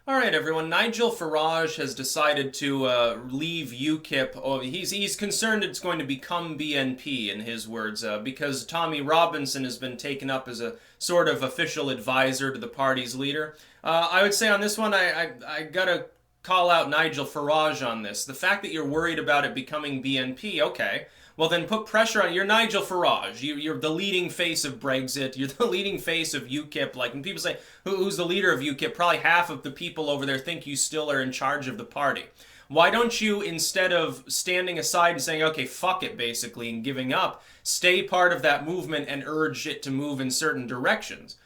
All right, everyone. Nigel Farage has decided to leave UKIP. Oh, he's concerned it's going to become BNP, in his words, because Tommy Robinson has been taken up as a sort of official advisor to the party's leader. I would say on this one, I gotta call out Nigel Farage on this. The fact that you're worried about it becoming BNP, okay. Well, then put pressure on. You're Nigel Farage. You're the leading face of Brexit. You're the leading face of UKIP. Like when people say who's the leader of UKIP, probably half of the people over there think you still are in charge of the party. Why don't you, instead of standing aside and saying, okay, fuck it, basically, and giving up, stay part of that movement and urge it to move in certain directions?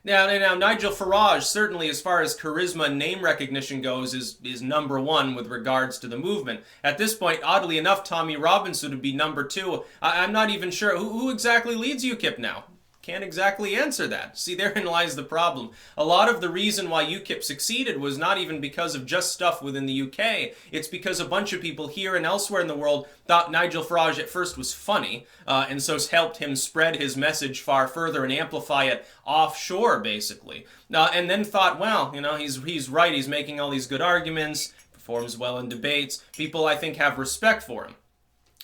Now, Nigel Farage, certainly as far as charisma and name recognition goes, is number one with regards to the movement. At this point, oddly enough, Tommy Robinson would be number two. I'm not even sure who exactly leads UKIP now. Can't exactly answer that. See, therein lies the problem. A lot of the reason why UKIP succeeded was not even because of just stuff within the UK. It's because a bunch of people here and elsewhere in the world thought Nigel Farage at first was funny, and so helped him spread his message far further and amplify it offshore, basically. And then thought, well, he's right. He's making all these good arguments, performs well in debates. People, I think, have respect for him.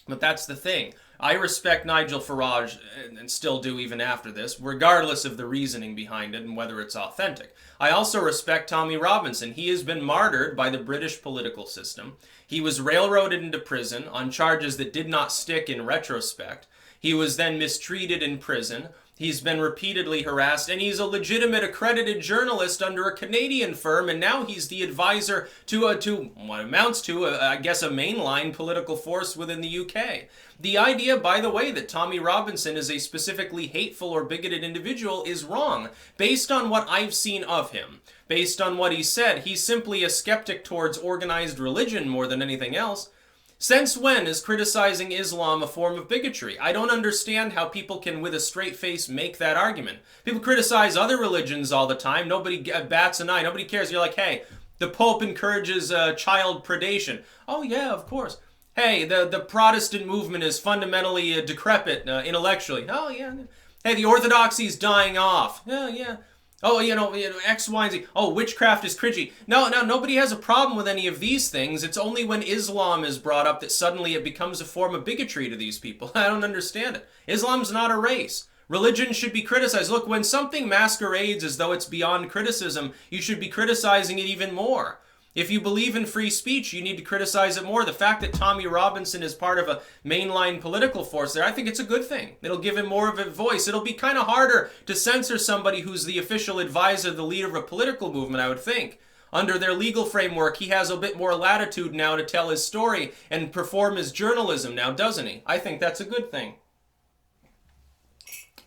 But that's the thing. I respect Nigel Farage, and still do even after this, regardless of the reasoning behind it and whether it's authentic. I also respect Tommy Robinson. He has been martyred by the British political system. He was railroaded into prison on charges that did not stick in retrospect. He was then mistreated in prison. He's been repeatedly harassed, and he's a legitimate accredited journalist under a Canadian firm, and now he's the advisor to what amounts to, I guess, a mainline political force within the UK. The idea, by the way, that Tommy Robinson is a specifically hateful or bigoted individual is wrong. Based on what I've seen of him, based on what he said, he's simply a skeptic towards organized religion more than anything else. Since when is criticizing Islam a form of bigotry? I don't understand how people can, with a straight face, make that argument. People criticize other religions all the time. Nobody bats an eye. Nobody cares. You're like, hey, the Pope encourages child predation. Oh, yeah, of course. Hey, the Protestant movement is fundamentally decrepit intellectually. Oh, yeah. Hey, the Orthodoxy is dying off. Yeah, yeah. Oh, X, Y, and Z. Oh, witchcraft is cringy. No, nobody has a problem with any of these things. It's only when Islam is brought up that suddenly it becomes a form of bigotry to these people. I don't understand it. Islam's not a race. Religion should be criticized. Look, when something masquerades as though it's beyond criticism, you should be criticizing it even more. If you believe in free speech, you need to criticize it more. The fact that Tommy Robinson is part of a mainline political force there, I think it's a good thing. It'll give him more of a voice. It'll be kind of harder to censor somebody who's the official advisor, the leader of a political movement, I would think. Under their legal framework, he has a bit more latitude now to tell his story and perform his journalism now, doesn't he? I think that's a good thing.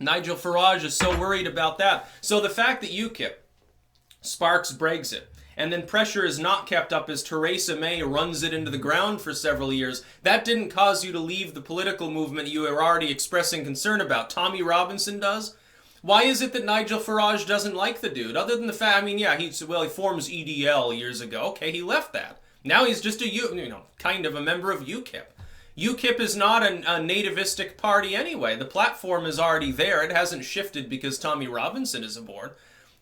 Nigel Farage is so worried about that. So the fact that UKIP sparks Brexit, and then pressure is not kept up as Theresa May runs it into the ground for several years, that didn't cause you to leave the political movement you were already expressing concern about. Tommy Robinson does? Why is it that Nigel Farage doesn't like the dude? Other than the fact, he forms EDL years ago. Okay, he left that. Now he's just kind of a member of UKIP. UKIP is not a nativistic party anyway. The platform is already there. It hasn't shifted because Tommy Robinson is aboard.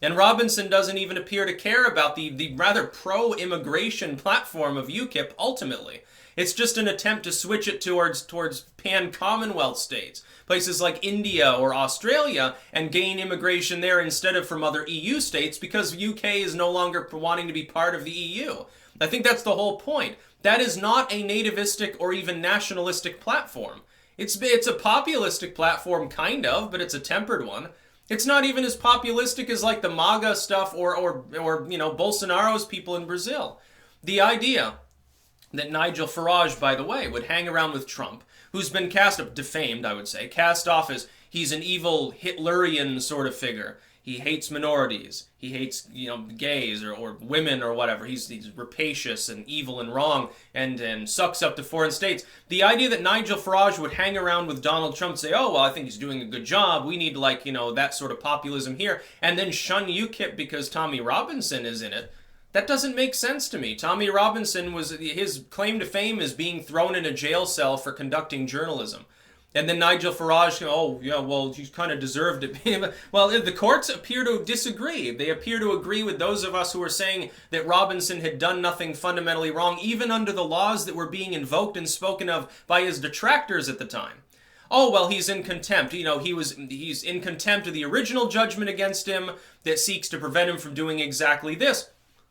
And Robinson doesn't even appear to care about the rather pro-immigration platform of UKIP ultimately. It's just an attempt to switch it towards pan-Commonwealth states, places like India or Australia, and gain immigration there instead of from other EU states because UK is no longer wanting to be part of the EU. I think that's the whole point. That is not a nativistic or even nationalistic platform. It's a populistic platform, kind of, but it's a tempered one. It's not even as populistic as like the MAGA stuff or Bolsonaro's people in Brazil. The idea that Nigel Farage, by the way, would hang around with Trump, who's been defamed, I would say, cast off as he's an evil Hitlerian sort of figure. He hates minorities. He hates, gays or women or whatever. He's rapacious and evil and wrong and sucks up to foreign states. The idea that Nigel Farage would hang around with Donald Trump and say, oh, well, I think he's doing a good job. We need, that sort of populism here. And then shun UKIP because Tommy Robinson is in it. That doesn't make sense to me. Tommy Robinson his claim to fame is being thrown in a jail cell for conducting journalism. And then Nigel Farage, oh, yeah, well, you kind of deserved it. Well, the courts appear to disagree. They appear to agree with those of us who are saying that Robinson had done nothing fundamentally wrong, even under the laws that were being invoked and spoken of by his detractors at the time. Oh, well, he's in contempt. You know, he's in contempt of the original judgment against him that seeks to prevent him from doing exactly this.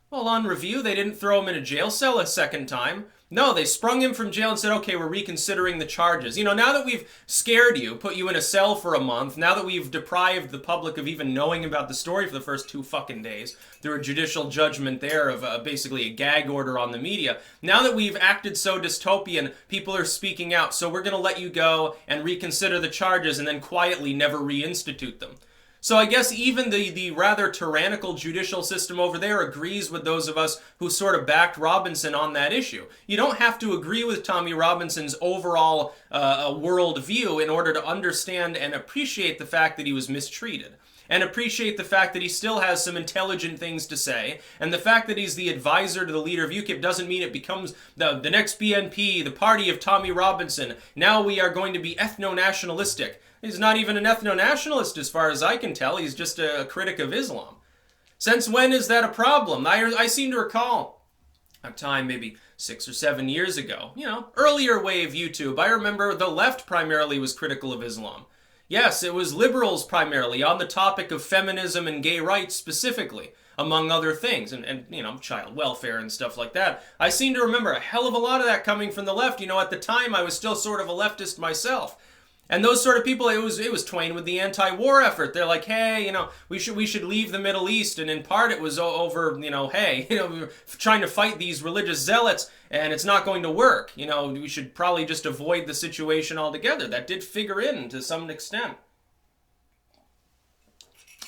Well, on review, they didn't throw him in a jail cell a second time. No, they sprung him from jail and said, okay, we're reconsidering the charges. You know, now that we've scared you, put you in a cell for a month, now that we've deprived the public of even knowing about the story for the first 2 fucking days, through a judicial judgment there of basically a gag order on the media, now that we've acted so dystopian, people are speaking out, so we're going to let you go and reconsider the charges and then quietly never reinstitute them. So I guess even the rather tyrannical judicial system over there agrees with those of us who sort of backed Robinson on that issue. You don't have to agree with Tommy Robinson's overall worldview in order to understand and appreciate the fact that he was mistreated. And appreciate the fact that he still has some intelligent things to say. And the fact that he's the advisor to the leader of UKIP doesn't mean it becomes the next BNP, the party of Tommy Robinson. Now we are going to be ethno-nationalistic. He's not even an ethno-nationalist as far as I can tell. He's just a critic of Islam. Since when is that a problem? I seem to recall a time maybe 6 or 7 years ago. You know, earlier wave YouTube. I remember the left primarily was critical of Islam. Yes, it was liberals primarily on the topic of feminism and gay rights specifically, among other things, and you know, child welfare and stuff like that. I seem to remember a hell of a lot of that coming from the left. You know, at the time I was still sort of a leftist myself. And those sort of people, it was twain with the anti-war effort. They're like, hey, you know, we should leave the Middle East, and in part it was over, you know, hey, you know, we were trying to fight these religious zealots, and it's not going to work. You know, we should probably just avoid the situation altogether. That did figure in to some extent.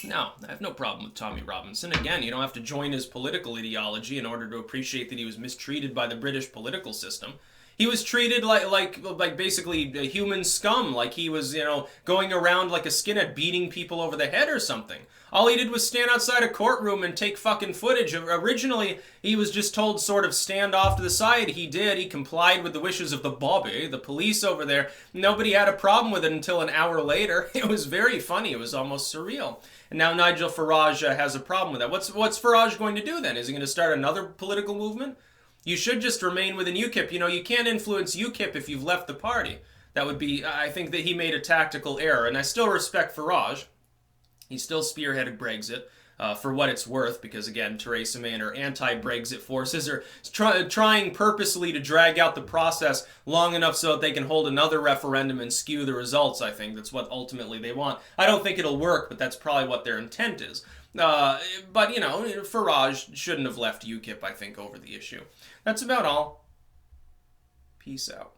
No, I have no problem with Tommy Robinson. Again, you don't have to join his political ideology in order to appreciate that he was mistreated by the British political system. He was treated like basically a human scum, like he was, you know, going around like a skinhead beating people over the head or something. All he did was stand outside a courtroom and take fucking footage. Originally, he was just told sort of stand off to the side. He did. He complied with the wishes of the Bobby, the police over there. Nobody had a problem with it until an hour later. It was very funny. It was almost surreal. And now Nigel Farage has a problem with that. What's Farage going to do then? Is he going to start another political movement? You should just remain within UKIP. You know, you can't influence UKIP if you've left the party. That would be, I think that he made a tactical error. And I still respect Farage. He still spearheaded Brexit for what it's worth, because again, Theresa May and her anti-Brexit forces are trying purposely to drag out the process long enough so that they can hold another referendum and skew the results, I think. That's what ultimately they want. I don't think it'll work, but that's probably what their intent is. But, you know, Farage shouldn't have left UKIP, I think, over the issue. That's about all. Peace out.